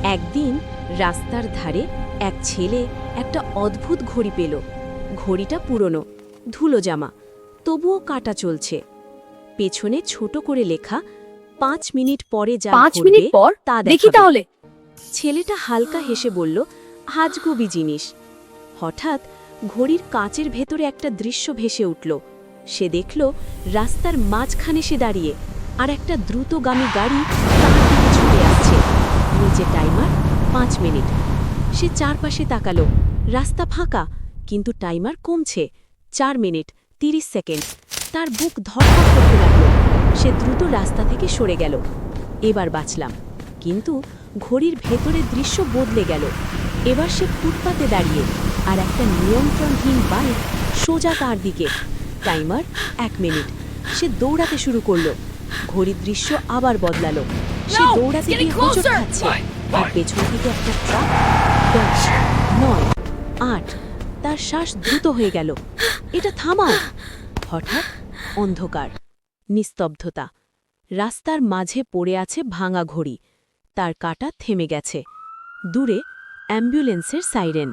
একদিন রাস্তার ধারে এক ছেলে একটা অদ্ভুত ঘড়ি পেল। ঘড়িটা পুরনো, ধুলো জামা, তবুও কাঁটা চলছে। পেছনে ছোট করে লেখা 5 মিনিট পরে যা 5 ঘটবে মিনিট পর তা দেখি দেখাবে। তাহলে। ছেলেটা হালকা হেসে বলল, হাজগুবি জিনিস। হঠাৎ ঘড়ির কাঁচের ভেতরে একটা দৃশ্য ভেসে উঠল। সে দেখল রাস্তার মাঝখানে সে দাঁড়িয়ে, আর একটা দ্রুতগামী গাড়ি তার দিকে ছুটে আসছে। নিচে টাইমার 5 মিনিট। সে চারপাশে তাকালো, রাস্তা ফাঁকা, কিন্তু টাইমার কমছে। 4 মিনিট 30 সেকেন্ড। তার বুক ধড়ফড় করতে লাগলো। সে দ্রুত রাস্তা থেকে সরে গেল। এবার বাঁচলাম। কিন্তু ঘড়ির ভেতরের দৃশ্য বদলে গেল। এবার সে ফুটপাতে দাঁড়িয়ে, আর একটা নিয়ন্ত্রণহীন বাইক সোজা তার দিকে। Timer 1 minute. সে দৌড়াতে শুরু করলো। ঘড়ির দৃশ্য আবার বদলালো। সে No! দৌড়াতে It's getting গিয়ে হোঁচট closer! খাচ্ছে, আর পেছন থেকে একটা ট্রাক। 10, 9, 8। তার শ্বাস দ্রুত হয়ে গেল। এটা থামাও! হঠাৎ অন্ধকার, নিস্তব্ধতা। রাস্তার মাঝে পড়ে আছে ভাঙা ঘড়ি। তার কাঁটা থেমে গেছে। দূরে অ্যাম্বুলেন্সের সাইরেন।